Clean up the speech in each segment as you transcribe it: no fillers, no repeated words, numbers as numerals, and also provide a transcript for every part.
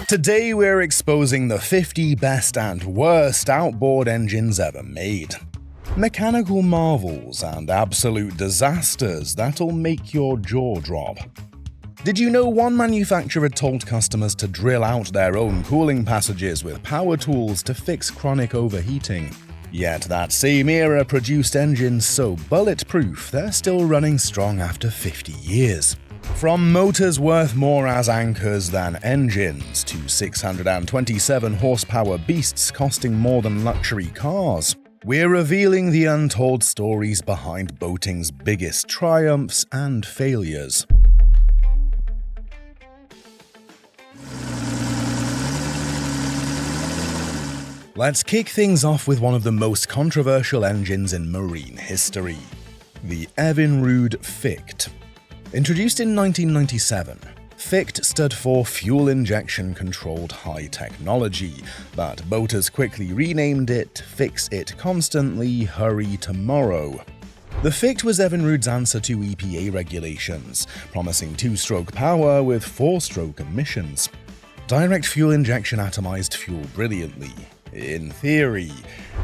Today we're exposing the 50 best and worst outboard engines ever made. Mechanical marvels and absolute disasters that'll make your jaw drop. Did you know one manufacturer told customers to drill out their own cooling passages with power tools to fix chronic overheating? Yet that same era produced engines so bulletproof they're still running strong after 50 years. From motors worth more as anchors than engines, to 627 horsepower beasts costing more than luxury cars, we're revealing the untold stories behind boating's biggest triumphs and failures. Let's kick things off with one of the most controversial engines in marine history, the Evinrude FICHT. Introduced in 1997, FICHT stood for Fuel Injection Controlled High Technology, but boaters quickly renamed it Fix It Constantly, Hurry Tomorrow. The FICHT was Evinrude's answer to EPA regulations, promising two-stroke power with four-stroke emissions. Direct fuel injection atomized fuel brilliantly. In theory.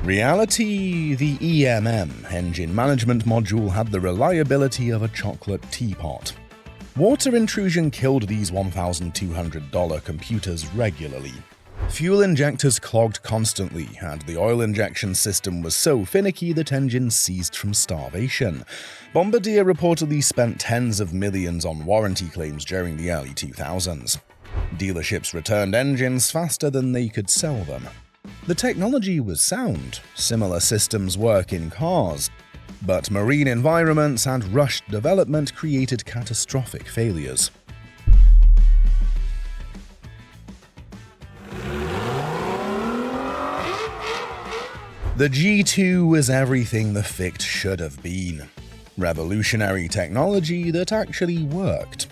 Reality, the EMM, engine management module, had the reliability of a chocolate teapot. Water intrusion killed these $1,200 computers regularly. Fuel injectors clogged constantly, and the oil injection system was so finicky that engines seized from starvation. Bombardier reportedly spent tens of millions on warranty claims during the early 2000s. Dealerships returned engines faster than they could sell them. The technology was sound, similar systems work in cars, but marine environments and rushed development created catastrophic failures. The G2 was everything the FICHT should have been. Revolutionary technology that actually worked.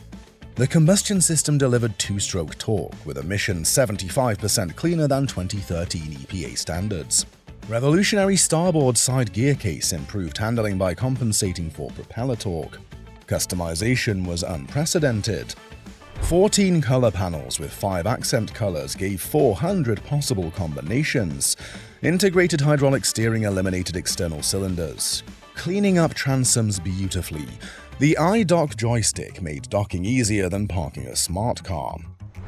The combustion system delivered two-stroke torque, with emissions 75% cleaner than 2013 EPA standards. Revolutionary starboard side gear case improved handling by compensating for propeller torque. Customization was unprecedented. 14 color panels with 5 accent colors gave 400 possible combinations. Integrated hydraulic steering eliminated external cylinders, cleaning up transoms beautifully. The iDock joystick made docking easier than parking a smart car.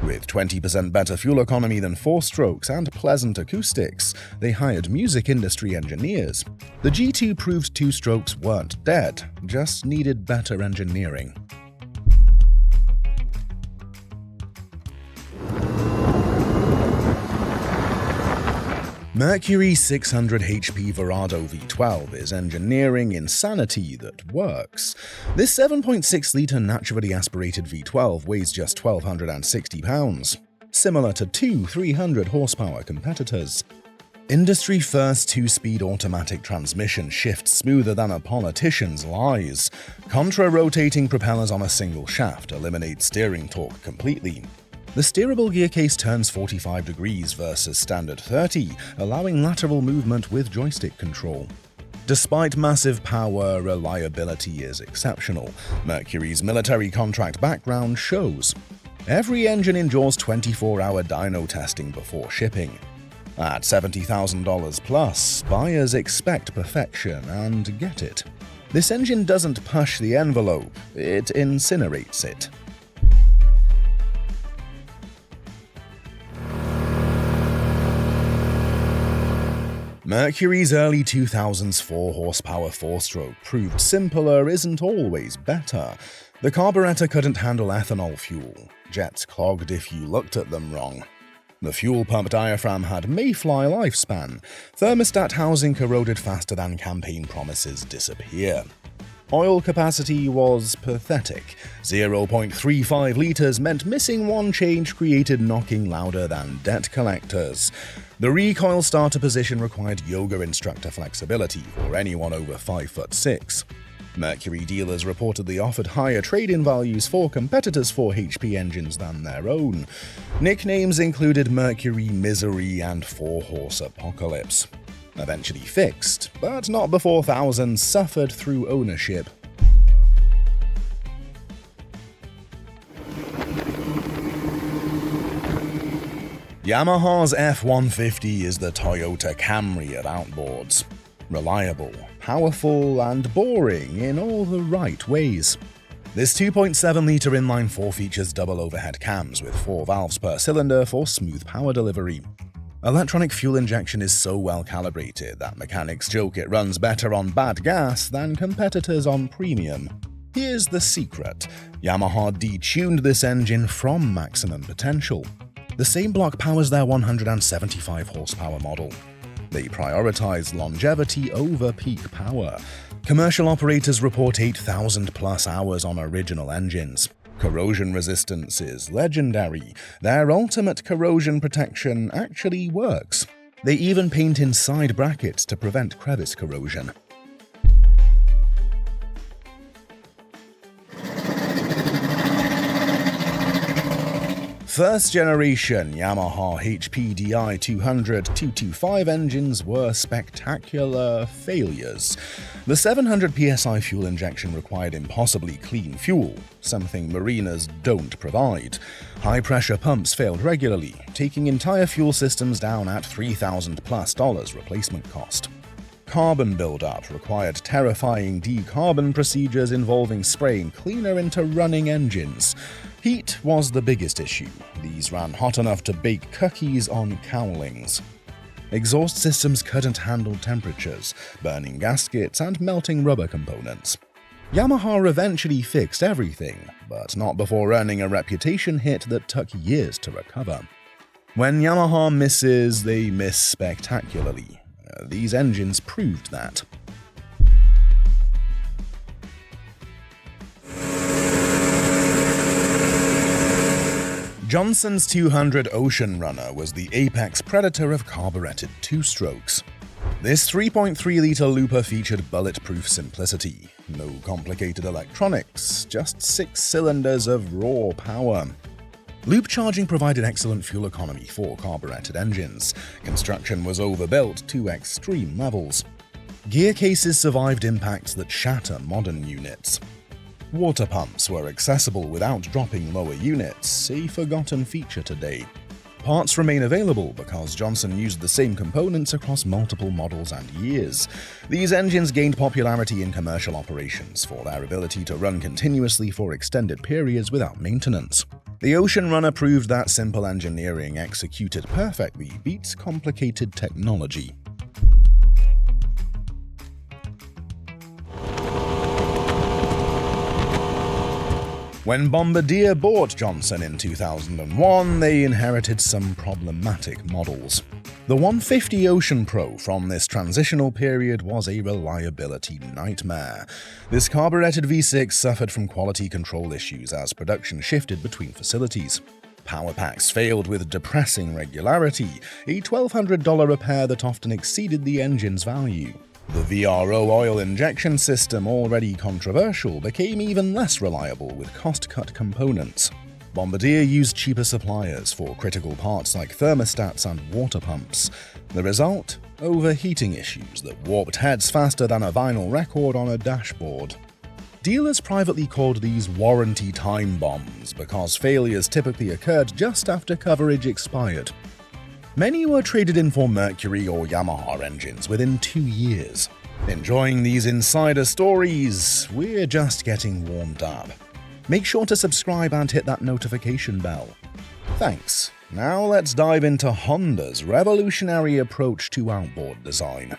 With 20% better fuel economy than four-strokes and pleasant acoustics, they hired music industry engineers. The G2 proved two-strokes weren't dead, just needed better engineering. Mercury 600 HP Verado V12 is engineering insanity that works. This 7.6-litre naturally aspirated V12 weighs just 1,260 pounds, similar to two 300 horsepower competitors. Industry-first two-speed automatic transmission shifts smoother than a politician's lies. Contra-rotating propellers on a single shaft eliminate steering torque completely. The steerable gear case turns 45 degrees versus standard 30, allowing lateral movement with joystick control. Despite massive power, reliability is exceptional. Mercury's military contract background shows. Every engine endures 24-hour dyno testing before shipping. At $70,000 plus, buyers expect perfection and get it. This engine doesn't push the envelope, it incinerates it. Mercury's early 2000s 4-horsepower four-stroke proved simpler isn't always better. The carburetor couldn't handle ethanol fuel. Jets clogged if you looked at them wrong. The fuel pump diaphragm had mayfly lifespan. Thermostat housing corroded faster than campaign promises disappear. Oil capacity was pathetic. 0.35 litres meant missing one change created knocking louder than debt collectors. The recoil starter position required yoga instructor flexibility for anyone over 5'6". Mercury dealers reportedly offered higher trade-in values for competitors' 4HP engines than their own. Nicknames included Mercury Misery and 4-Horse Apocalypse. Eventually fixed, but not before thousands suffered through ownership. Yamaha's F-150 is the Toyota Camry of outboards. Reliable, powerful, and boring in all the right ways. This 2.7-litre inline-4 features double overhead cams with 4 valves per cylinder for smooth power delivery. Electronic fuel injection is so well calibrated that mechanics joke it runs better on bad gas than competitors on premium. Here's the secret: Yamaha detuned this engine from maximum potential. The same block powers their 175 horsepower model. They prioritize longevity over peak power. Commercial operators report 8,000 plus hours on original engines. Corrosion resistance is legendary. Their ultimate corrosion protection actually works. They even paint in side brackets to prevent crevice corrosion. First generation Yamaha HPDI 200-225 engines were spectacular failures. The 700 psi fuel injection required impossibly clean fuel, something mariners don't provide. High-pressure pumps failed regularly, taking entire fuel systems down at $3,000+ replacement cost. Carbon buildup required terrifying decarbon procedures involving spraying cleaner into running engines. Heat was the biggest issue. These ran hot enough to bake cookies on cowlings. Exhaust systems couldn't handle temperatures, burning gaskets and melting rubber components. Yamaha eventually fixed everything, but not before earning a reputation hit that took years to recover. When Yamaha misses, they miss spectacularly. These engines proved that. Johnson's 200 Oceanrunner was the apex predator of carburetted two-strokes. This 3.3-litre looper featured bulletproof simplicity, no complicated electronics, just 6 cylinders of raw power. Loop charging provided excellent fuel economy for carburetted engines. Construction was overbuilt to extreme levels. Gear cases survived impacts that shatter modern units. Water pumps were accessible without dropping lower units, a forgotten feature today. Parts remain available because Johnson used the same components across multiple models and years. These engines gained popularity in commercial operations for their ability to run continuously for extended periods without maintenance. The Oceanrunner proved that simple engineering executed perfectly beats complicated technology. When Bombardier bought Johnson in 2001, they inherited some problematic models. The 150 Ocean Pro from this transitional period was a reliability nightmare. This carburetted V6 suffered from quality control issues as production shifted between facilities. Power packs failed with depressing regularity, a $1,200 repair that often exceeded the engine's value. The VRO oil injection system, already controversial, became even less reliable with cost-cut components. Bombardier used cheaper suppliers for critical parts like thermostats and water pumps. The result? Overheating issues that warped heads faster than a vinyl record on a dashboard. Dealers privately called these warranty time bombs because failures typically occurred just after coverage expired. Many were traded in for Mercury or Yamaha engines within 2 years. Enjoying these insider stories? We're just getting warmed up. Make sure to subscribe and hit that notification bell. Thanks. Now let's dive into Honda's revolutionary approach to outboard design.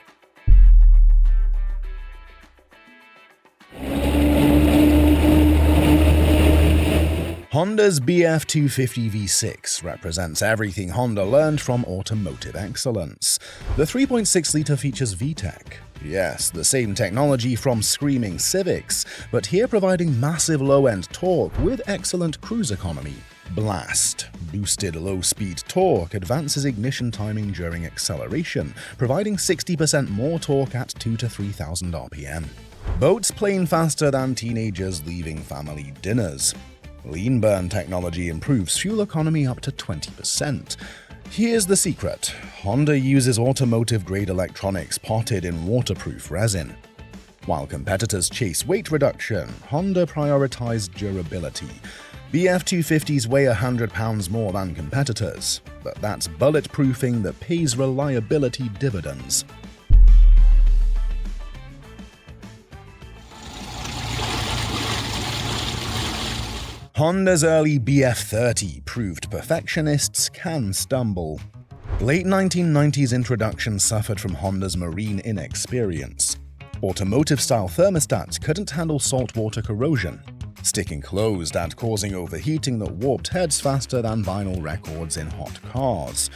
Honda's BF250 V6 represents everything Honda learned from automotive excellence. The 3.6-litre features VTEC. Yes, the same technology from screaming Civics, but here providing massive low-end torque with excellent cruise economy. Blast. Boosted low-speed torque advances ignition timing during acceleration, providing 60% more torque at 2,000 to 3,000 RPM. Boats plane faster than teenagers leaving family dinners. Lean burn technology improves fuel economy up to 20%. Here's the secret: Honda uses automotive-grade electronics potted in waterproof resin. While competitors chase weight reduction, Honda prioritized durability. The F-250s weigh 100 pounds more than competitors, but that's bulletproofing that pays reliability dividends. Honda's early BF30 proved perfectionists can stumble. Late 1990s introduction suffered from Honda's marine inexperience. Automotive-style thermostats couldn't handle saltwater corrosion, sticking closed and causing overheating that warped heads faster than vinyl records in hot cars.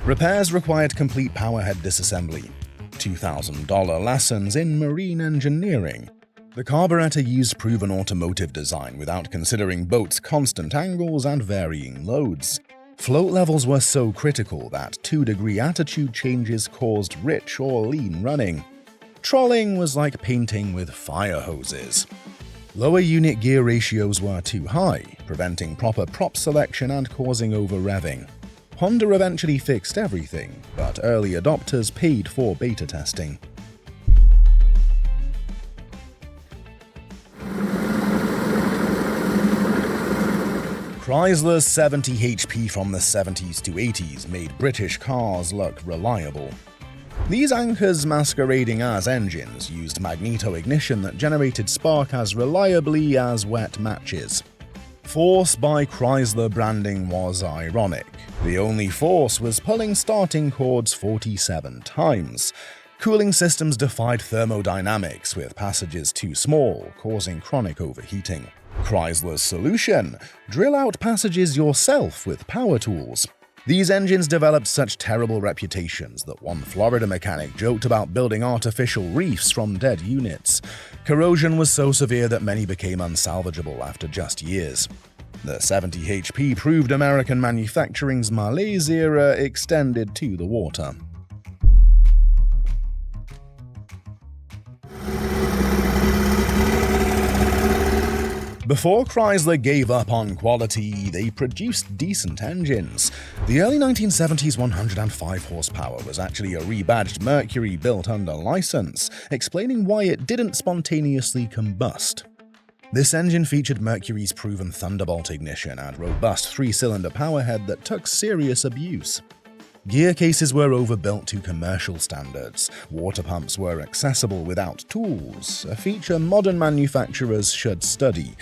Repairs required complete powerhead disassembly, $2,000 lessons in marine engineering. The carburetor used proven automotive design without considering boats' constant angles and varying loads. Float levels were so critical that 2-degree attitude changes caused rich or lean running. Trolling was like painting with fire hoses. Lower unit gear ratios were too high, preventing proper prop selection and causing over-revving. Honda eventually fixed everything, but early adopters paid for beta testing. Chrysler's 70 HP from the 70s to 80s made British cars look reliable. These anchors masquerading as engines used magneto-ignition that generated spark as reliably as wet matches. Force by Chrysler branding was ironic. The only force was pulling starting cords 47 times. Cooling systems defied thermodynamics, with passages too small, causing chronic overheating. Chrysler's solution: drill out passages yourself with power tools. These engines developed such terrible reputations that one Florida mechanic joked about building artificial reefs from dead units. Corrosion was so severe that many became unsalvageable after just years. The 70 HP proved American manufacturing's malaise era extended to the water. Before Chrysler gave up on quality, they produced decent engines. The early 1970s 105 horsepower was actually a rebadged Mercury built under license, explaining why it didn't spontaneously combust. This engine featured Mercury's proven Thunderbolt ignition and robust 3-cylinder powerhead that took serious abuse. Gear cases were overbuilt to commercial standards. Water pumps were accessible without tools, a feature modern manufacturers should study.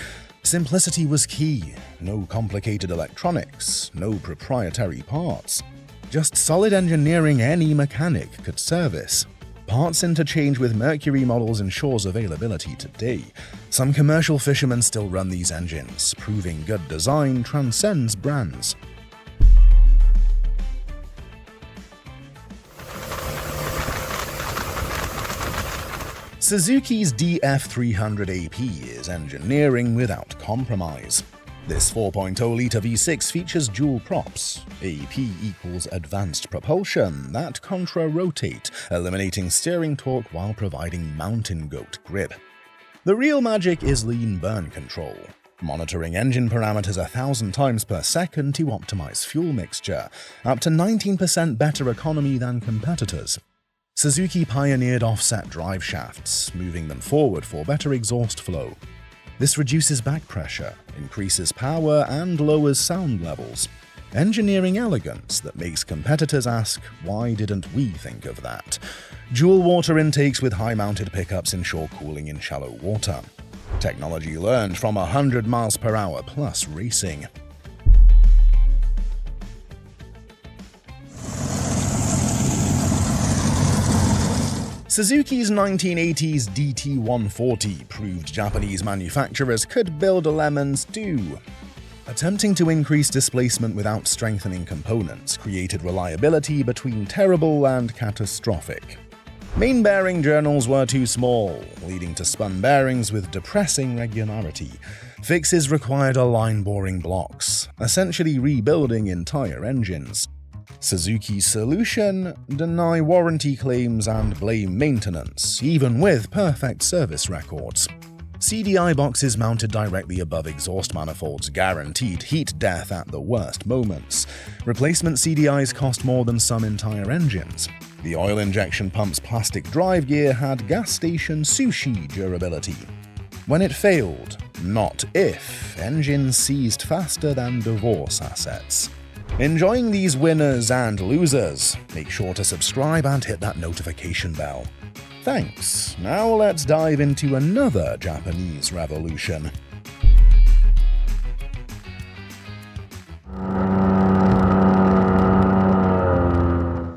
Simplicity was key. No complicated electronics, no proprietary parts. Just solid engineering any mechanic could service. Parts interchange with Mercury models ensures availability today. Some commercial fishermen still run these engines, proving good design transcends brands. Suzuki's DF300AP is engineering without compromise. This 4.0-litre V6 features dual props. AP equals advanced propulsion that contra-rotate, eliminating steering torque while providing mountain goat grip. The real magic is lean burn control, monitoring engine parameters 1,000 times per second to optimize fuel mixture, up to 19% better economy than competitors. Suzuki pioneered offset drive shafts, moving them forward for better exhaust flow. This reduces back pressure, increases power, and lowers sound levels. Engineering elegance that makes competitors ask, why didn't we think of that? Dual water intakes with high-mounted pickups ensure cooling in shallow water. Technology learned from 100 miles per hour plus racing. Suzuki's 1980s DT-140 proved Japanese manufacturers could build lemons too. Attempting to increase displacement without strengthening components created reliability between terrible and catastrophic. Main bearing journals were too small, leading to spun bearings with depressing regularity. Fixes required align boring blocks, essentially rebuilding entire engines. Suzuki's solution: deny warranty claims and blame maintenance, even with perfect service records. CDI boxes mounted directly above exhaust manifolds guaranteed heat death at the worst moments. Replacement CDIs cost more than some entire engines. The oil injection pump's plastic drive gear had gas station sushi durability. When it failed, not if, engines seized faster than divorce assets. Enjoying these winners and losers? Make sure to subscribe and hit that notification bell. Thanks. Now let's dive into another Japanese revolution.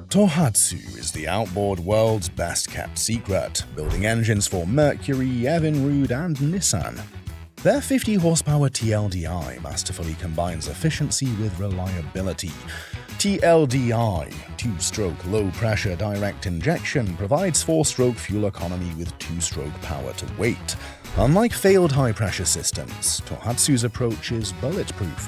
Tohatsu is the outboard world's best-kept secret, building engines for Mercury, Evinrude, and Nissan. Their 50-horsepower TLDI masterfully combines efficiency with reliability. TLDI, two-stroke low-pressure direct injection, provides four-stroke fuel economy with two-stroke power to weight. Unlike failed high-pressure systems, Tohatsu's approach is bulletproof.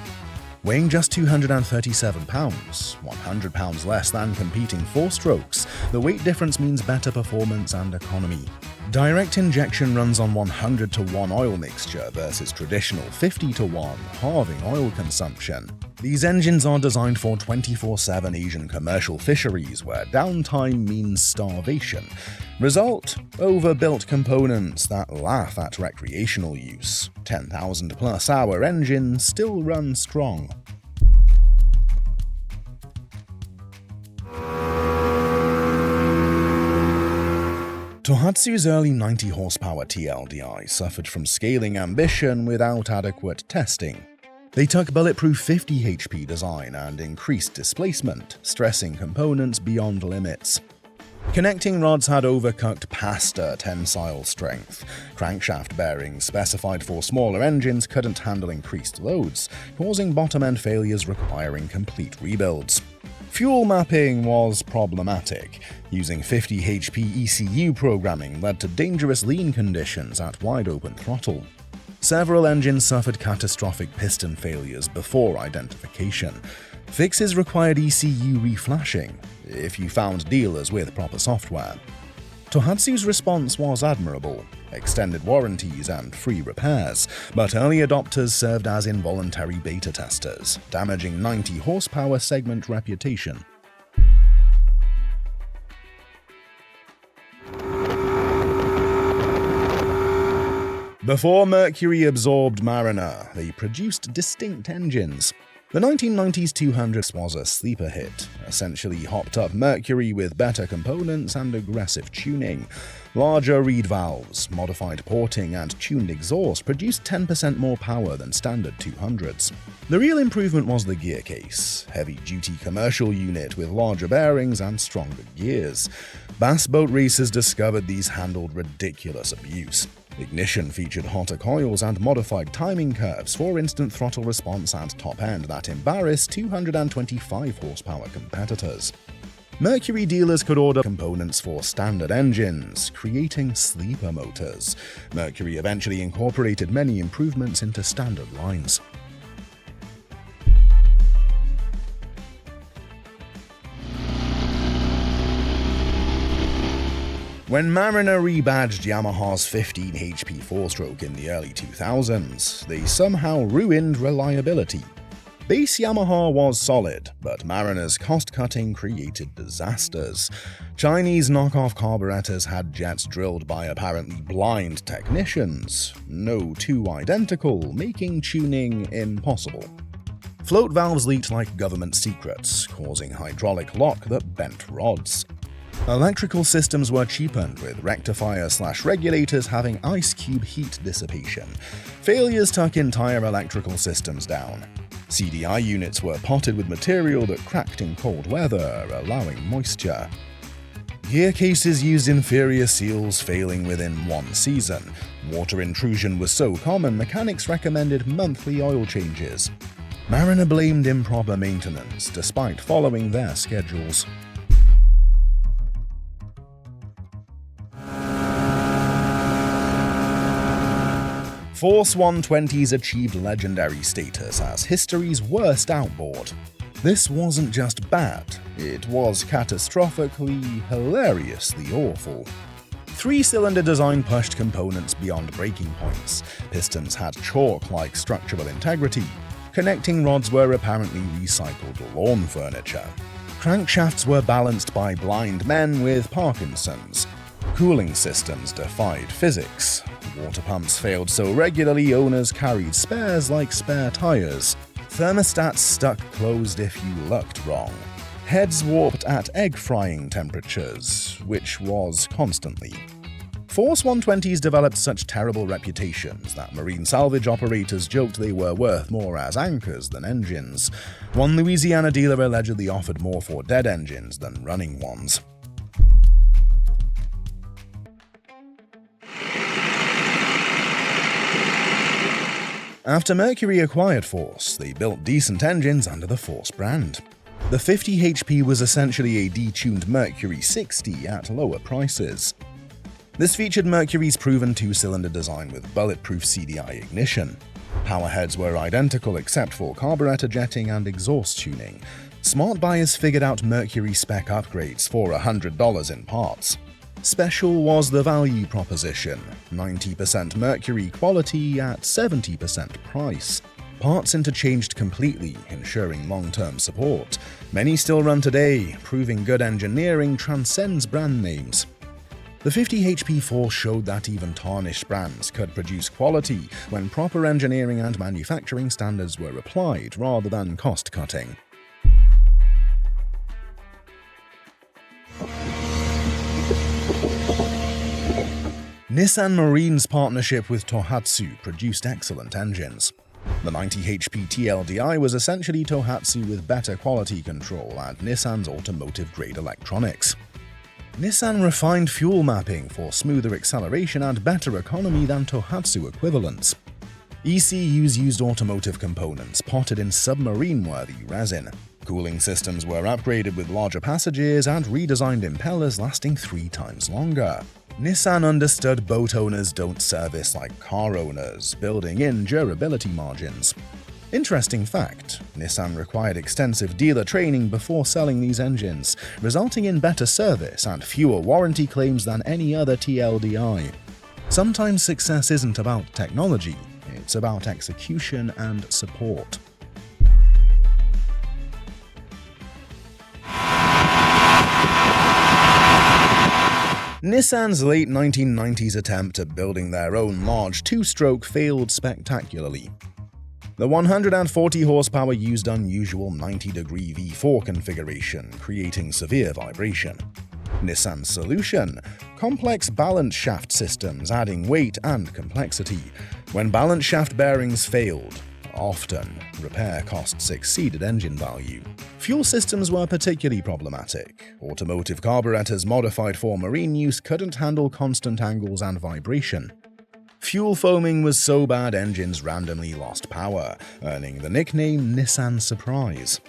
Weighing just 237 pounds, 100 pounds less than competing four-strokes, the weight difference means better performance and economy. Direct injection runs on 100:1 oil mixture versus traditional 50:1, halving oil consumption. These engines are designed for 24/7 Asian commercial fisheries where downtime means starvation. Result? Overbuilt components that laugh at recreational use. 10,000+ hour engines still run strong. Tohatsu's early 90-horsepower TLDI suffered from scaling ambition without adequate testing. They took bulletproof 50 HP design and increased displacement, stressing components beyond limits. Connecting rods had overcooked pasta tensile strength. Crankshaft bearings specified for smaller engines couldn't handle increased loads, causing bottom-end failures requiring complete rebuilds. Fuel mapping was problematic. Using 50 HP ECU programming led to dangerous lean conditions at wide-open throttle. Several engines suffered catastrophic piston failures before identification. Fixes required ECU reflashing, if you found dealers with proper software. Tohatsu's response was admirable, extended warranties and free repairs, but early adopters served as involuntary beta testers, damaging 90-horsepower segment reputation. Before Mercury absorbed Mariner, they produced distinct engines. The 1990s 200 was a sleeper hit, essentially hopped up Mercury with better components and aggressive tuning. Larger reed valves, modified porting, and tuned exhaust produced 10% more power than standard 200s. The real improvement was the gear case, heavy-duty commercial unit with larger bearings and stronger gears. Bass boat racers discovered these handled ridiculous abuse. Ignition featured hotter coils and modified timing curves for instant throttle response and top end that embarrassed 225-horsepower competitors. Mercury dealers could order components for standard engines, creating sleeper motors. Mercury eventually incorporated many improvements into standard lines. When Mariner rebadged Yamaha's 15 HP four-stroke in the early 2000s, they somehow ruined reliability. Base Yamaha was solid, but Mariner's cost-cutting created disasters. Chinese knockoff carburetors had jets drilled by apparently blind technicians, no two identical, making tuning impossible. Float valves leaked like government secrets, causing hydraulic lock that bent rods. Electrical systems were cheapened, with rectifier/regulators having ice cube heat dissipation. Failures took entire electrical systems down. CDI units were potted with material that cracked in cold weather, allowing moisture. Gear cases used inferior seals, failing within one season. Water intrusion was so common, mechanics recommended monthly oil changes. Mariner blamed improper maintenance, despite following their schedules. Force 120s achieved legendary status as history's worst outboard. This wasn't just bad, it was catastrophically, hilariously awful. Three-cylinder design pushed components beyond breaking points. Pistons had chalk-like structural integrity. Connecting rods were apparently recycled lawn furniture. Crankshafts were balanced by blind men with Parkinson's. Cooling systems defied physics. Water pumps failed so regularly owners carried spares like spare tires. Thermostats stuck closed if you looked wrong. Heads warped at egg frying temperatures, which was constantly. Force 120s developed such terrible reputations that marine salvage operators joked they were worth more as anchors than engines. One Louisiana dealer allegedly offered more for dead engines than running ones. After Mercury acquired Force, they built decent engines under the Force brand. The 50 HP was essentially a detuned Mercury 60 at lower prices. This featured Mercury's proven two-cylinder design with bulletproof CDI ignition. Powerheads were identical except for carburetor jetting and exhaust tuning. Smart buyers figured out Mercury spec upgrades for $100 in parts. Special was the value proposition, 90% Mercury quality at 70% price. Parts interchanged completely, ensuring long-term support. Many still run today, proving good engineering transcends brand names. The 50 HP Force showed that even tarnished brands could produce quality when proper engineering and manufacturing standards were applied rather than cost-cutting. Nissan Marine's partnership with Tohatsu produced excellent engines. The 90 HP TLDI was essentially Tohatsu with better quality control and Nissan's automotive-grade electronics. Nissan refined fuel mapping for smoother acceleration and better economy than Tohatsu equivalents. ECUs used automotive components potted in submarine-worthy resin. Cooling systems were upgraded with larger passages and redesigned impellers lasting 3 times longer. Nissan understood boat owners don't service like car owners, building in durability margins. Interesting fact, Nissan required extensive dealer training before selling these engines, resulting in better service and fewer warranty claims than any other TLDI. Sometimes success isn't about technology, it's about execution and support. Nissan's late 1990s attempt at building their own large two-stroke failed spectacularly. The 140 horsepower used unusual 90-degree V4 configuration, creating severe vibration. Nissan's solution? Complex balance shaft systems adding weight and complexity. When balance shaft bearings failed, often, repair costs exceeded engine value. Fuel systems were particularly problematic. Automotive carburetors modified for marine use couldn't handle constant angles and vibration. Fuel foaming was so bad engines randomly lost power, earning the nickname Nissan Surprise.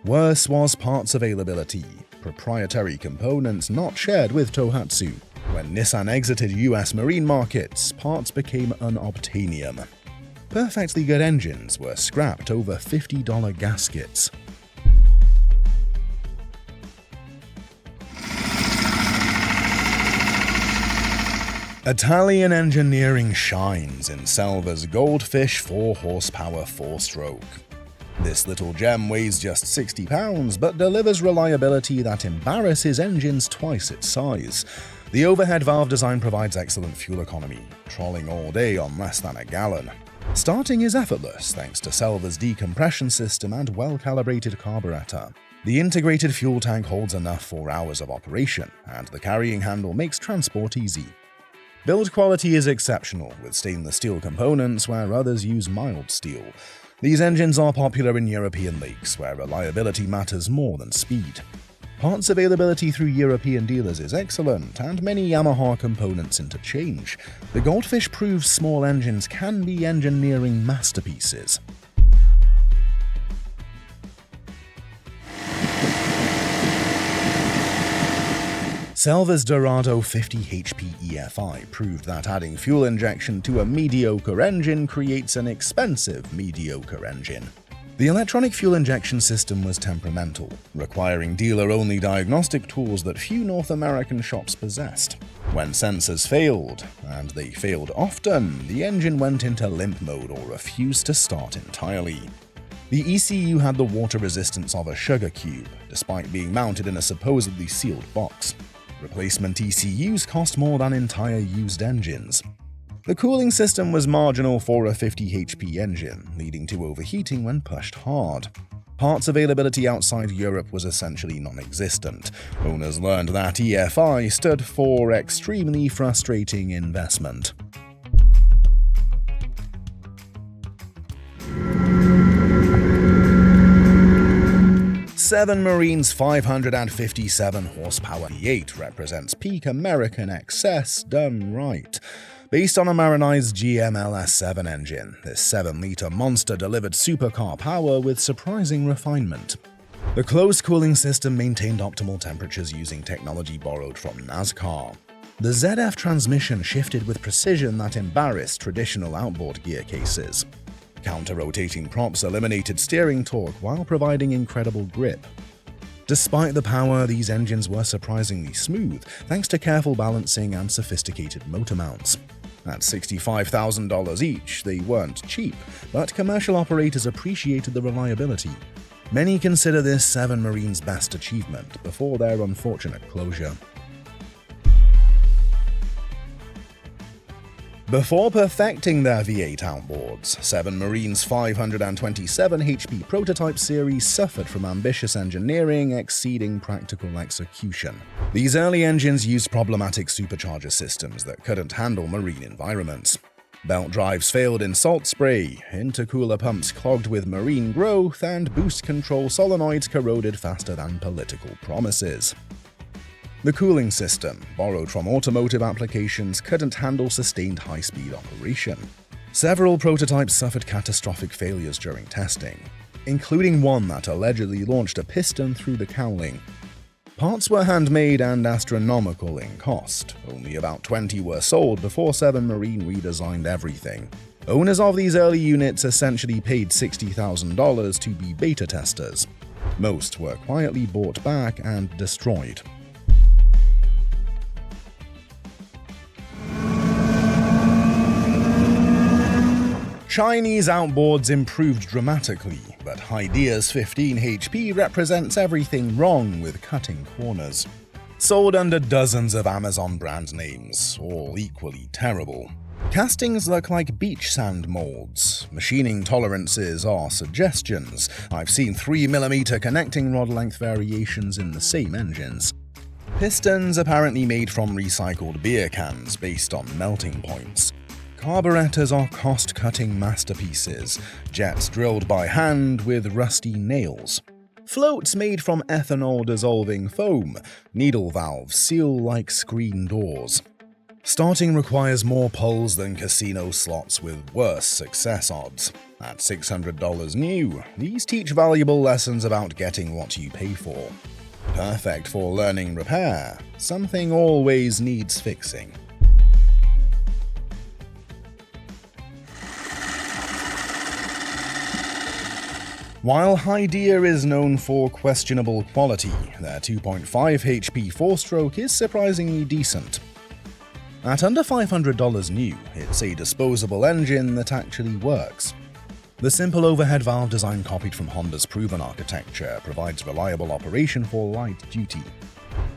Worse was parts availability, proprietary components not shared with Tohatsu. When Nissan exited US marine markets, parts became unobtainium. Perfectly good engines were scrapped over $50 gaskets. Italian engineering shines in Selva's Goldfish 4-horsepower 4-stroke. This little gem weighs just 60 pounds but delivers reliability that embarrasses engines twice its size. The overhead valve design provides excellent fuel economy, trolling all day on less than a gallon. Starting is effortless thanks to Selva's decompression system and well-calibrated carburetor. The integrated fuel tank holds enough for hours of operation, and the carrying handle makes transport easy. Build quality is exceptional, with stainless steel components where others use mild steel. These engines are popular in European lakes, where reliability matters more than speed. Parts availability through European dealers is excellent, and many Yamaha components interchange. The Goldfish proves small engines can be engineering masterpieces. Selva's Dorado 50 HP EFI proved that adding fuel injection to a mediocre engine creates an expensive mediocre engine. The electronic fuel injection system was temperamental, requiring dealer-only diagnostic tools that few North American shops possessed. When sensors failed, and they failed often, the engine went into limp mode or refused to start entirely. The ECU had the water resistance of a sugar cube, despite being mounted in a supposedly sealed box. Replacement ECUs cost more than entire used engines. The cooling system was marginal for a 50 HP engine, leading to overheating when pushed hard. Parts availability outside Europe was essentially non-existent. Owners learned that EFI stood for extremely frustrating investment. Seven Marine's 557 horsepower V8 represents peak American excess done right. Based on a Marinized GMLS7 engine, this 7-liter monster delivered supercar power with surprising refinement. The closed cooling system maintained optimal temperatures using technology borrowed from NASCAR. The ZF transmission shifted with precision that embarrassed traditional outboard gear cases. Counter-rotating props eliminated steering torque while providing incredible grip. Despite the power, these engines were surprisingly smooth thanks to careful balancing and sophisticated motor mounts. At $65,000 each, they weren't cheap, but commercial operators appreciated the reliability. Many consider this Seven Marine's best achievement before their unfortunate closure. Before perfecting their V8 outboards, Seven Marine's 527 HP prototype series suffered from ambitious engineering exceeding practical execution. These early engines used problematic supercharger systems that couldn't handle marine environments. Belt drives failed in salt spray, intercooler pumps clogged with marine growth, and boost control solenoids corroded faster than political promises. The cooling system, borrowed from automotive applications, couldn't handle sustained high-speed operation. Several prototypes suffered catastrophic failures during testing, including one that allegedly launched a piston through the cowling. Parts were handmade and astronomical in cost. Only about 20 were sold before Seven Marine redesigned everything. Owners of these early units essentially paid $60,000 to be beta testers. Most were quietly bought back and destroyed. Chinese outboards improved dramatically, but Hydea's 15 HP represents everything wrong with cutting corners. Sold under dozens of Amazon brand names, all equally terrible. Castings look like beach sand molds. Machining tolerances are suggestions. I've seen 3mm connecting rod length variations in the same engines. Pistons apparently made from recycled beer cans based on melting points. Carburetors are cost-cutting masterpieces, jets drilled by hand with rusty nails. Floats made from ethanol-dissolving foam, needle valves seal like screen doors. Starting requires more pulls than casino slots with worse success odds. At $600 new, these teach valuable lessons about getting what you pay for. Perfect for learning repair, something always needs fixing. While Hydea is known for questionable quality, their 2.5 HP 4-stroke is surprisingly decent. At under $500 new, it's a disposable engine that actually works. The simple overhead valve design copied from Honda's proven architecture provides reliable operation for light duty.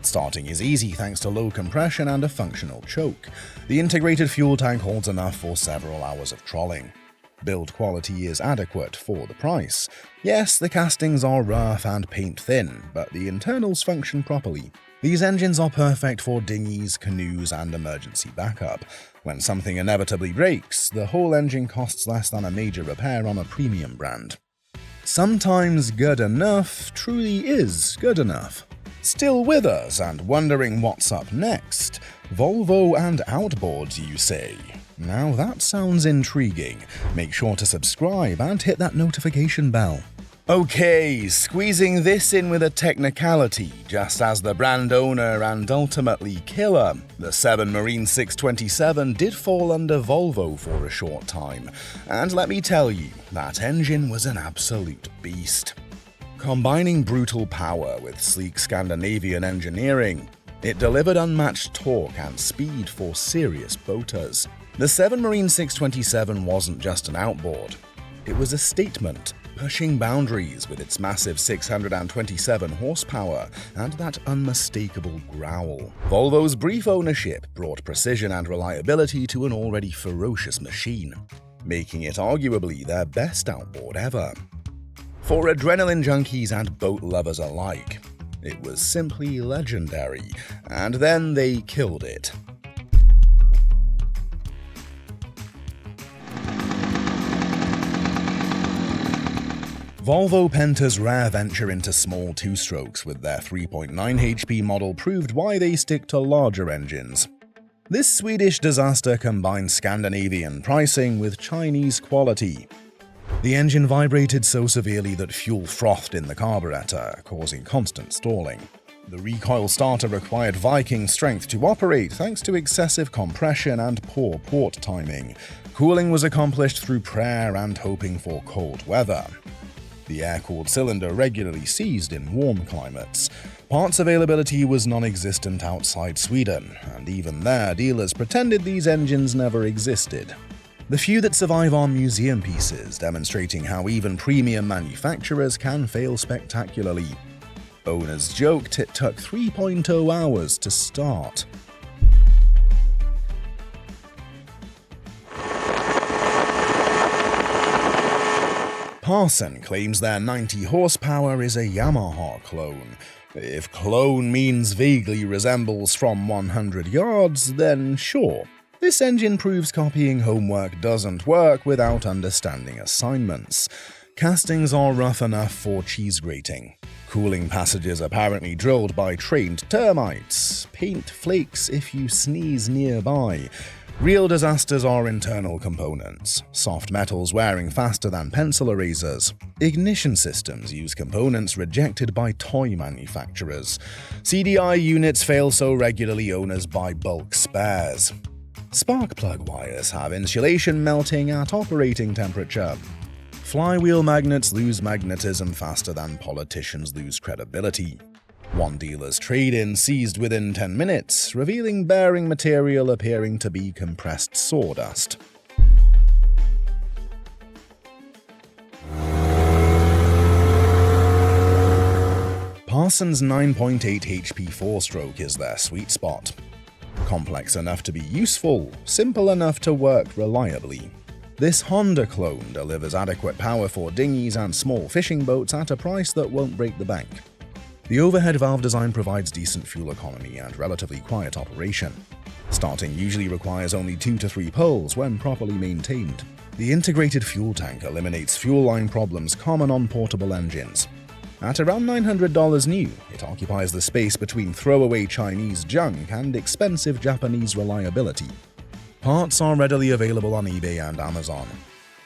Starting is easy thanks to low compression and a functional choke. The integrated fuel tank holds enough for several hours of trolling. Build quality is adequate for the price. Yes, the castings are rough and paint thin, but the internals function properly. These engines are perfect for dinghies, canoes, and emergency backup. When something inevitably breaks, the whole engine costs less than a major repair on a premium brand. Sometimes good enough truly is good enough. Still with us and wondering what's up next? Volvo and outboards, you say? Now that sounds intriguing. Make sure to subscribe and hit that notification bell. Okay, squeezing this in with a technicality, just as the brand owner and ultimately killer, the 7 Marine 627 did fall under Volvo for a short time, and let me tell you, that engine was an absolute beast. Combining brutal power with sleek Scandinavian engineering, it delivered unmatched torque and speed for serious boaters. The 7 Marine 627 wasn't just an outboard, it was a statement. pushing boundaries with its massive 627 horsepower and that unmistakable growl. Volvo's brief ownership brought precision and reliability to an already ferocious machine, making it arguably their best outboard ever. For adrenaline junkies and boat lovers alike, it was simply legendary, and then they killed it. Volvo Penta's rare venture into small two-strokes with their 3.9 HP model proved why they stick to larger engines. This Swedish disaster combined Scandinavian pricing with Chinese quality. The engine vibrated so severely that fuel frothed in the carburetor, causing constant stalling. The recoil starter required Viking strength to operate thanks to excessive compression and poor port timing. Cooling was accomplished through prayer and hoping for cold weather. The air-cooled cylinder regularly seized in warm climates. Parts availability was non-existent outside Sweden, and even there, dealers pretended these engines never existed. The few that survive are museum pieces, demonstrating how even premium manufacturers can fail spectacularly. Owners joked it took 3.0 hours to start. Parson claims their 90 horsepower is a Yamaha clone. If clone means vaguely resembles from 100 yards, then sure. This engine proves copying homework doesn't work without understanding assignments. Castings are rough enough for cheese grating. Cooling passages apparently drilled by trained termites. Paint flakes if you sneeze nearby. Real disasters are internal components, soft metals wearing faster than pencil erasers. Ignition systems use components rejected by toy manufacturers. CDI units fail so regularly owners buy bulk spares. Spark plug wires have insulation melting at operating temperature. Flywheel magnets lose magnetism faster than politicians lose credibility. One dealer's trade-in seized within 10 minutes, revealing bearing material appearing to be compressed sawdust. Parsons' 9.8 HP 4-stroke is their sweet spot. Complex enough to be useful, simple enough to work reliably. This Honda clone delivers adequate power for dinghies and small fishing boats at a price that won't break the bank. The overhead valve design provides decent fuel economy and relatively quiet operation. Starting usually requires only 2 to 3 pulls when properly maintained. The integrated fuel tank eliminates fuel line problems common on portable engines. At around $900 new, it occupies the space between throwaway Chinese junk and expensive Japanese reliability. Parts are readily available on eBay and Amazon.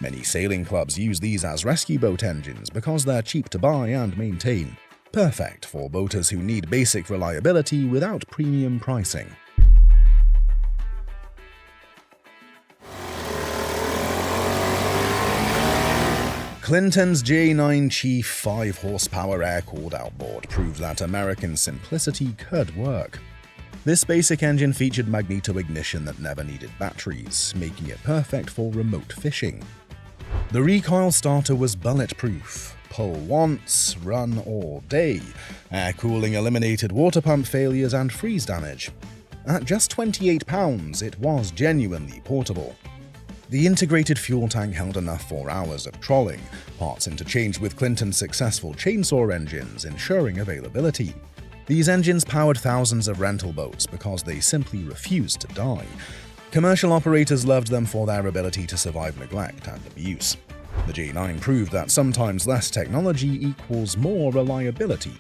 Many sailing clubs use these as rescue boat engines because they're cheap to buy and maintain. Perfect for boaters who need basic reliability without premium pricing. Clinton's J9 Chief 5 horsepower air-cooled outboard proved that American simplicity could work. This basic engine featured magneto ignition that never needed batteries, making it perfect for remote fishing. The recoil starter was bulletproof. Pull once, run all day. Air cooling eliminated water pump failures and freeze damage. At just 28 pounds, it was genuinely portable. The integrated fuel tank held enough for hours of trolling, parts interchanged with Clinton's successful chainsaw engines, ensuring availability. These engines powered thousands of rental boats because they simply refused to die. Commercial operators loved them for their ability to survive neglect and abuse. The J9 proved that sometimes less technology equals more reliability.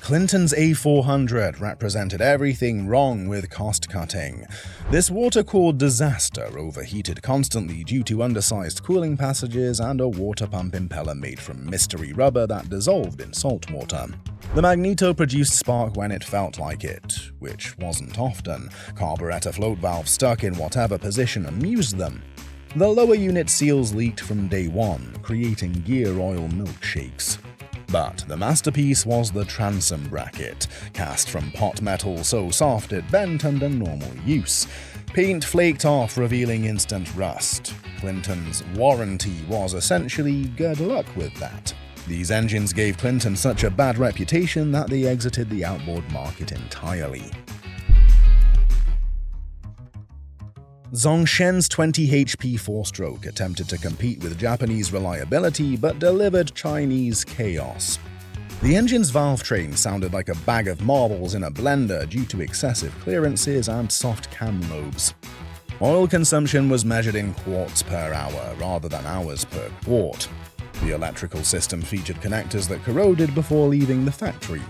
Clinton's A400 represented everything wrong with cost-cutting. This water-cooled disaster overheated constantly due to undersized cooling passages and a water pump impeller made from mystery rubber that dissolved in salt water. The magneto produced spark when it felt like it, which wasn't often. Carburetor float valves stuck in whatever position amused them. The lower unit seals leaked from day one, creating gear oil milkshakes. But the masterpiece was the transom bracket, cast from pot metal so soft it bent under normal use. Paint flaked off, revealing instant rust. Clinton's warranty was essentially good luck with that. These engines gave Clinton such a bad reputation that they exited the outboard market entirely. Zong Shen's 20 HP 4-stroke attempted to compete with Japanese reliability but delivered Chinese chaos. The engine's valve train sounded like a bag of marbles in a blender due to excessive clearances and soft cam lobes. Oil consumption was measured in quarts per hour rather than hours per quart. The electrical system featured connectors that corroded before leaving the factory.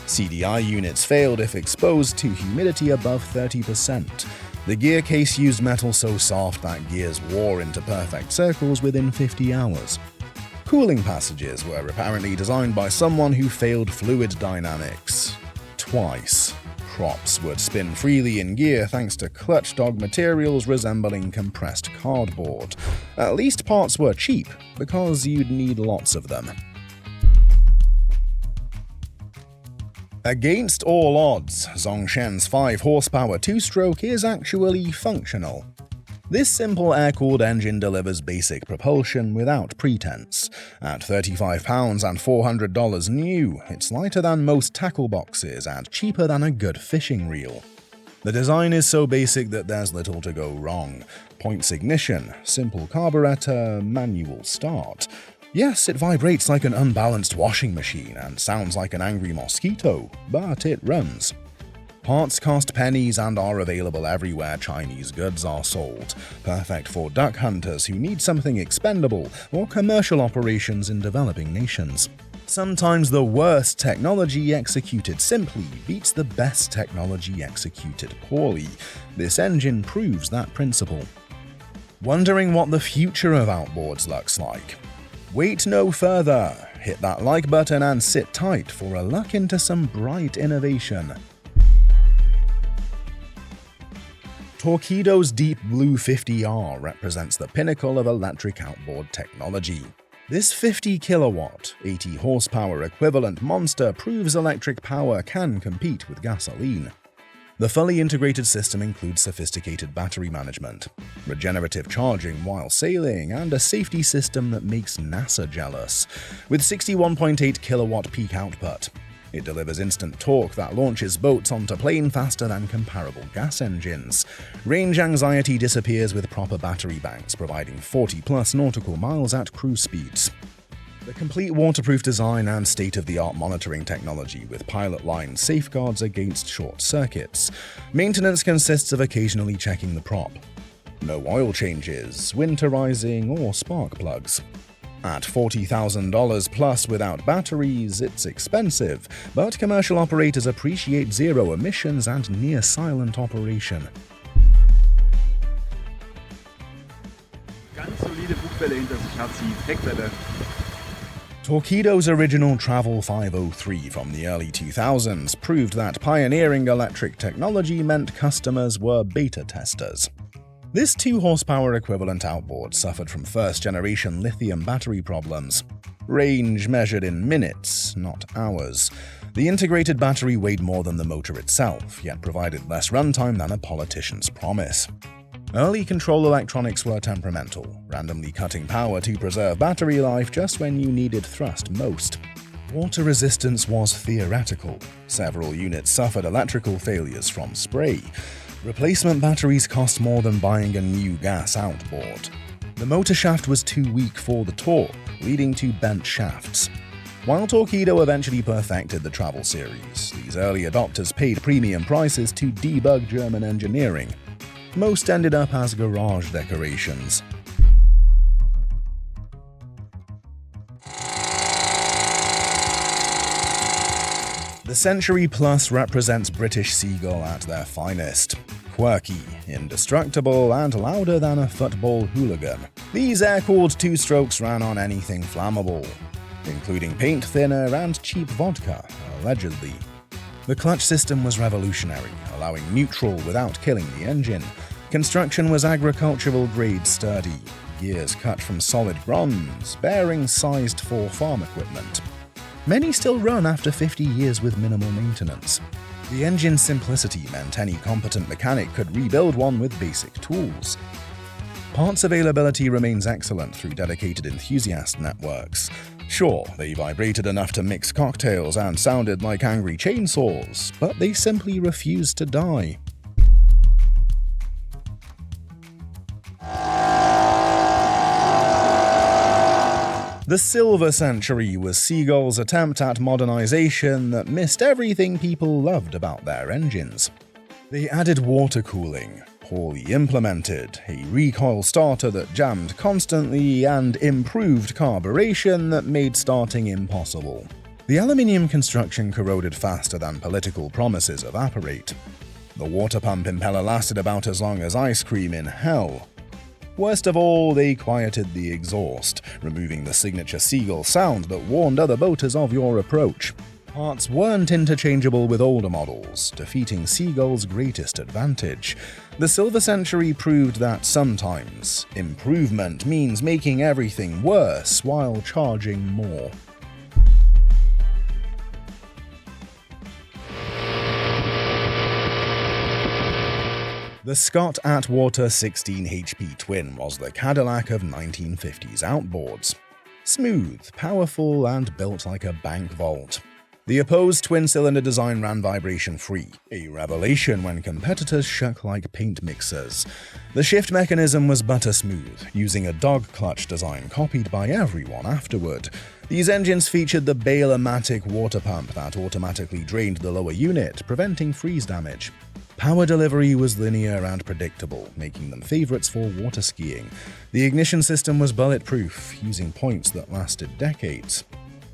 CDI units failed if exposed to humidity above 30%. The gear case used metal so soft that gears wore into perfect circles within 50 hours. Cooling passages were apparently designed by someone who failed fluid dynamics twice. Props would spin freely in gear thanks to clutch dog materials resembling compressed cardboard. At least parts were cheap, because you'd need lots of them. Against all odds, Zong Shen's 5-horsepower 2-stroke is actually functional. This simple air-cooled engine delivers basic propulsion without pretense. At £35 and $400 new, it's lighter than most tackle boxes and cheaper than a good fishing reel. The design is so basic that there's little to go wrong. Points ignition, simple carburetor, manual start. Yes, it vibrates like an unbalanced washing machine and sounds like an angry mosquito, but it runs. Parts cost pennies and are available everywhere Chinese goods are sold, perfect for duck hunters who need something expendable or commercial operations in developing nations. Sometimes the worst technology executed simply beats the best technology executed poorly. This engine proves that principle. Wondering what the future of outboards looks like? Wait no further. Hit that like button and sit tight for a look into some bright innovation. Torqeedo's Deep Blue 50R represents the pinnacle of electric outboard technology. This 50 kilowatt, 80 horsepower equivalent monster proves electric power can compete with gasoline. The fully integrated system includes sophisticated battery management, regenerative charging while sailing, and a safety system that makes NASA jealous. With 61.8 kilowatt peak output, it delivers instant torque that launches boats onto plane faster than comparable gas engines. Range anxiety disappears with proper battery banks, providing 40+ nautical miles at cruise speeds. The complete waterproof design and state-of-the-art monitoring technology with pilot line safeguards against short circuits. Maintenance consists of occasionally checking the prop. No oil changes, winterizing, or spark plugs. At $40,000 plus without batteries, it's expensive, but commercial operators appreciate zero emissions and near-silent operation. Ganz solide Bugwelle hinter sich hat sie, Heckwelle. Torqeedo's original Travel 503 from the early 2000s proved that pioneering electric technology meant customers were beta testers. This 2-horsepower equivalent outboard suffered from first-generation lithium battery problems. Range measured in minutes, not hours. The integrated battery weighed more than the motor itself, yet provided less runtime than a politician's promise. Early control electronics were temperamental, randomly cutting power to preserve battery life just when you needed thrust most. Water resistance was theoretical. Several units suffered electrical failures from spray. Replacement batteries cost more than buying a new gas outboard. The motor shaft was too weak for the torque, leading to bent shafts. While Torqeedo eventually perfected the Travel series, these early adopters paid premium prices to debug German engineering. Most ended up as garage decorations. The Century Plus represents British Seagull at their finest. Quirky, indestructible, and louder than a football hooligan. These air-cooled 2-strokes ran on anything flammable, including paint thinner and cheap vodka, allegedly. The clutch system was revolutionary, allowing neutral without killing the engine. Construction was agricultural-grade sturdy, gears cut from solid bronze, bearings sized for farm equipment. Many still run after 50 years with minimal maintenance. The engine's simplicity meant any competent mechanic could rebuild one with basic tools. Parts availability remains excellent through dedicated enthusiast networks. Sure, they vibrated enough to mix cocktails and sounded like angry chainsaws, but they simply refused to die. The Silver Century was Seagull's attempt at modernization that missed everything people loved about their engines. They added water cooling, poorly implemented, a recoil starter that jammed constantly, and improved carburation that made starting impossible. The aluminium construction corroded faster than political promises evaporate. The water pump impeller lasted about as long as ice cream in hell. Worst of all, they quieted the exhaust, removing the signature Seagull sound that warned other boaters of your approach. Parts weren't interchangeable with older models, defeating Seagull's greatest advantage. The Silver Century proved that sometimes improvement means making everything worse while charging more. The Scott Atwater 16 HP twin was the Cadillac of 1950s outboards. Smooth, powerful, and built like a bank vault. The opposed twin-cylinder design ran vibration-free, a revelation when competitors shook like paint mixers. The shift mechanism was butter smooth, using a dog clutch design copied by everyone afterward. These engines featured the Baylor-matic water pump that automatically drained the lower unit, preventing freeze damage. Power delivery was linear and predictable, making them favorites for water skiing. The ignition system was bulletproof, using points that lasted decades.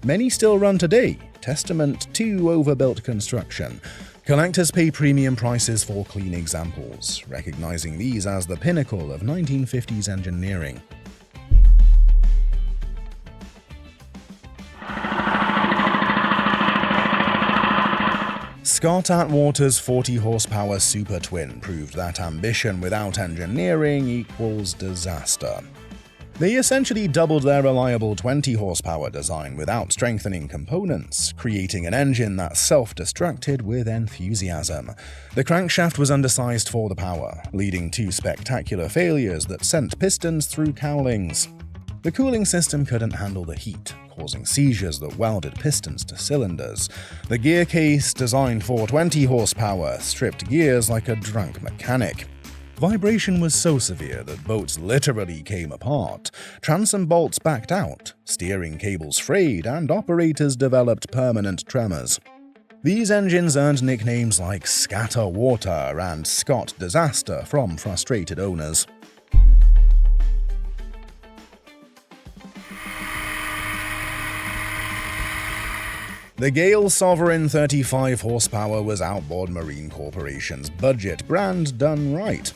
Many still run today, testament to overbuilt construction. Collectors pay premium prices for clean examples, recognizing these as the pinnacle of 1950s engineering. Scott Atwater's 40-horsepower Super Twin proved that ambition without engineering equals disaster. They essentially doubled their reliable 20-horsepower design without strengthening components, creating an engine that self-destructed with enthusiasm. The crankshaft was undersized for the power, leading to spectacular failures that sent pistons through cowlings. The cooling system couldn't handle the heat, causing seizures that welded pistons to cylinders. The gear case, designed for 20 horsepower, stripped gears like a drunk mechanic. Vibration was so severe that boats literally came apart, transom bolts backed out, steering cables frayed, and operators developed permanent tremors. These engines earned nicknames like Scatter Water and Scott Disaster from frustrated owners. The Gale Sovereign 35 horsepower was Outboard Marine Corporation's budget brand done right,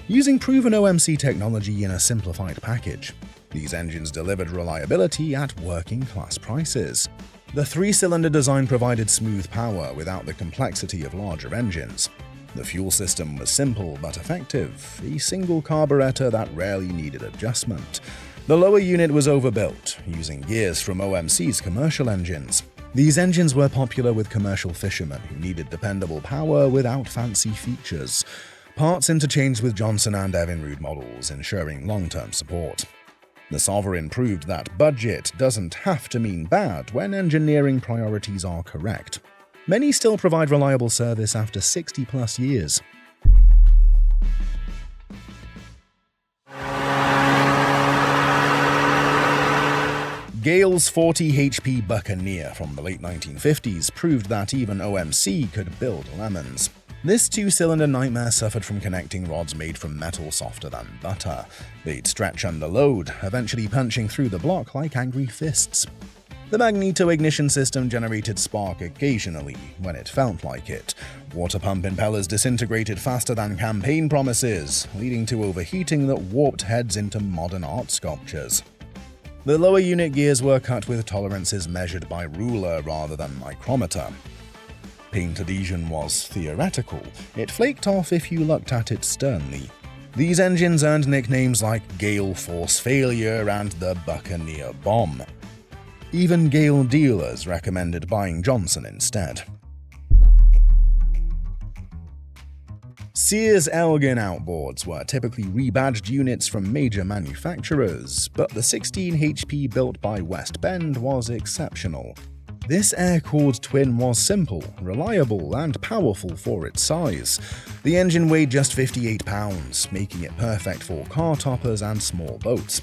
using proven OMC technology in a simplified package. These engines delivered reliability at working-class prices. The three-cylinder design provided smooth power without the complexity of larger engines. The fuel system was simple but effective, a single carburetor that rarely needed adjustment. The lower unit was overbuilt, using gears from OMC's commercial engines. These engines were popular with commercial fishermen who needed dependable power without fancy features. Parts interchanged with Johnson and Evinrude models, ensuring long-term support. The Sovereign proved that budget doesn't have to mean bad when engineering priorities are correct. Many still provide reliable service after 60-plus years. Gale's 40 HP Buccaneer from the late 1950s proved that even OMC could build lemons. This two-cylinder nightmare suffered from connecting rods made from metal softer than butter. They'd stretch under load, eventually punching through the block like angry fists. The magneto ignition system generated spark occasionally, when it felt like it. Water pump impellers disintegrated faster than campaign promises, leading to overheating that warped heads into modern art sculptures. The lower unit gears were cut with tolerances measured by ruler rather than micrometer. Paint adhesion was theoretical. It flaked off if you looked at it sternly. These engines earned nicknames like Gale Force Failure and the Buccaneer Bomb. Even Gale dealers recommended buying Johnson instead. Sears Elgin outboards were typically rebadged units from major manufacturers, but the 16 HP built by West Bend was exceptional. This air-cooled twin was simple, reliable, and powerful for its size. The engine weighed just 58 pounds, making it perfect for car toppers and small boats.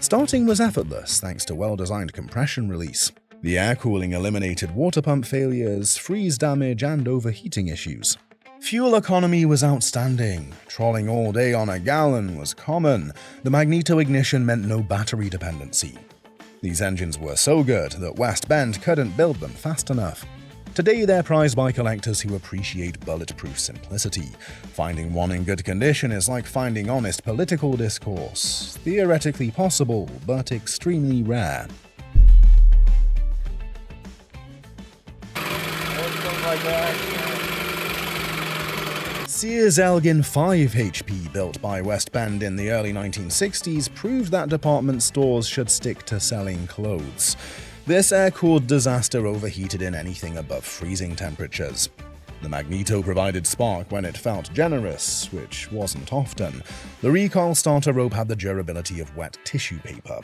Starting was effortless thanks to well-designed compression release. The air cooling eliminated water pump failures, freeze damage, and overheating issues. Fuel economy was outstanding. Trolling all day on a gallon was common. The magneto ignition meant no battery dependency. These engines were so good that West Bend couldn't build them fast enough. Today they're prized by collectors who appreciate bulletproof simplicity. Finding one in good condition is like finding honest political discourse. Theoretically possible, but extremely rare. Sears Elgin 5 HP, built by West Bend in the early 1960s, proved that department stores should stick to selling clothes. This air-cooled disaster overheated in anything above freezing temperatures. The magneto provided spark when it felt generous, which wasn't often. The recoil starter rope had the durability of wet tissue paper.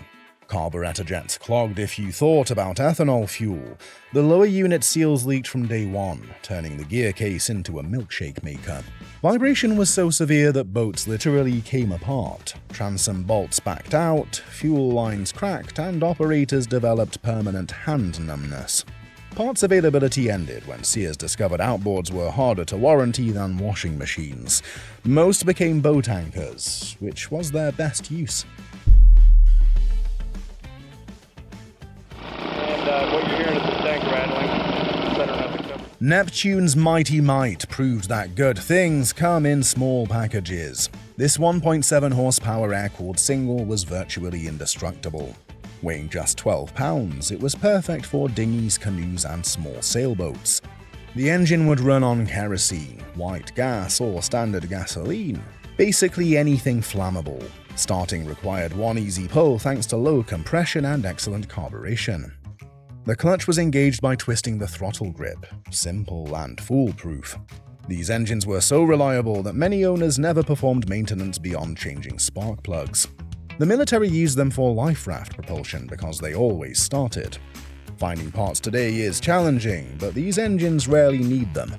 Carburetor jets clogged if you thought about ethanol fuel. The lower unit seals leaked from day one, turning the gear case into a milkshake maker. Vibration was so severe that boats literally came apart. Transom bolts backed out, fuel lines cracked, and operators developed permanent hand numbness. Parts availability ended when Sears discovered outboards were harder to warranty than washing machines. Most became boat anchors, which was their best use. What you're hearing is the tank rattling. Better not to cover. Neptune's mighty might proved that good things come in small packages. This 1.7 horsepower air-cooled single was virtually indestructible. Weighing just 12 pounds, it was perfect for dinghies, canoes, and small sailboats. The engine would run on kerosene, white gas, or standard gasoline. Basically anything flammable. Starting required one easy pull thanks to low compression and excellent carburation. The clutch was engaged by twisting the throttle grip, simple and foolproof. These engines were so reliable that many owners never performed maintenance beyond changing spark plugs. The military used them for life raft propulsion because they always started. Finding parts today is challenging, but these engines rarely need them.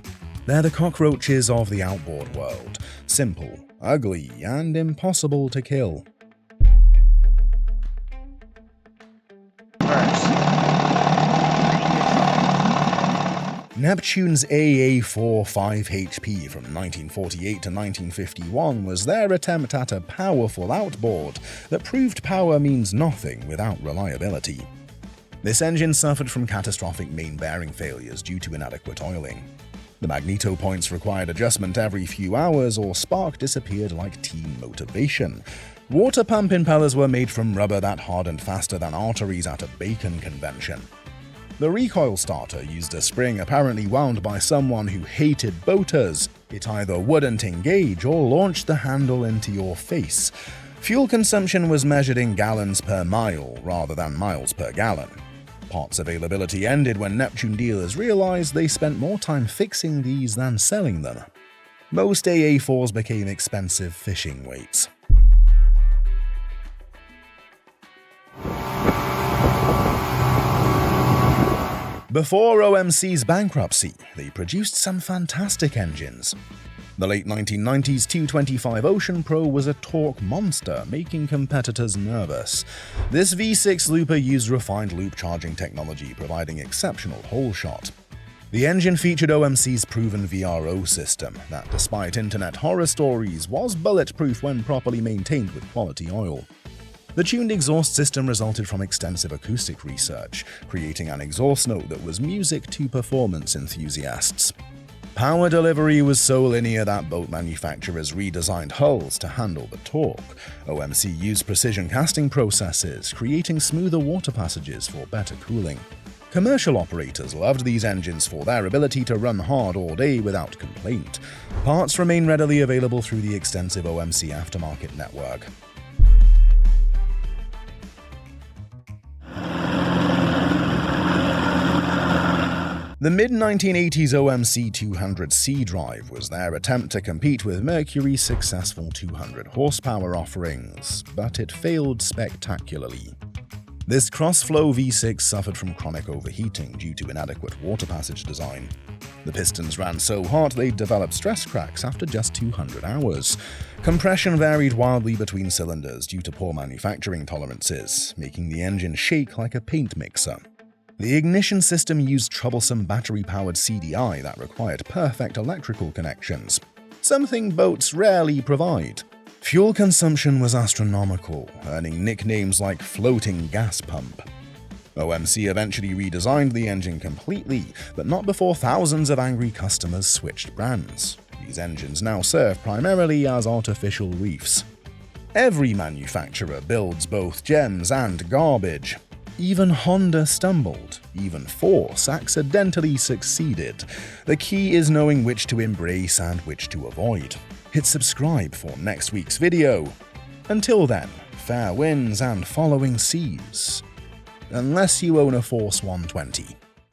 They're the cockroaches of the outboard world, simple, ugly, and impossible to kill. Neptune's AA45HP from 1948 to 1951 was their attempt at a powerful outboard that proved power means nothing without reliability. This engine suffered from catastrophic main bearing failures due to inadequate oiling. The magneto points required adjustment every few hours or spark disappeared like teen motivation. Water pump impellers were made from rubber that hardened faster than arteries at a bacon convention. The recoil starter used a spring apparently wound by someone who hated boaters. It either wouldn't engage or launched the handle into your face. Fuel consumption was measured in gallons per mile rather than miles per gallon. Parts availability ended when Neptune dealers realized they spent more time fixing these than selling them. Most AA4s became expensive fishing weights. Before OMC's bankruptcy, they produced some fantastic engines. The late 1990s 225 Ocean Pro was a torque monster, making competitors nervous. This V6 looper used refined loop charging technology, providing exceptional hole shot. The engine featured OMC's proven VRO system that, despite internet horror stories, was bulletproof when properly maintained with quality oil. The tuned exhaust system resulted from extensive acoustic research, creating an exhaust note that was music to performance enthusiasts. Power delivery was so linear that boat manufacturers redesigned hulls to handle the torque. OMC used precision casting processes, creating smoother water passages for better cooling. Commercial operators loved these engines for their ability to run hard all day without complaint. Parts remain readily available through the extensive OMC aftermarket network. The mid-1980s OMC 200C drive was their attempt to compete with Mercury's successful 200 horsepower offerings, but it failed spectacularly. This cross-flow V6 suffered from chronic overheating due to inadequate water passage design. The pistons ran so hot they developed stress cracks after just 200 hours. Compression varied wildly between cylinders due to poor manufacturing tolerances, making the engine shake like a paint mixer. The ignition system used troublesome battery-powered CDI that required perfect electrical connections, something boats rarely provide. Fuel consumption was astronomical, earning nicknames like floating gas pump. OMC eventually redesigned the engine completely, but not before thousands of angry customers switched brands. These engines now serve primarily as artificial reefs. Every manufacturer builds both gems and garbage. Even Honda stumbled. Even Force accidentally succeeded. The key is knowing which to embrace and which to avoid. Hit subscribe for next week's video. Until then, fair winds and following seas. Unless you own a Force 120.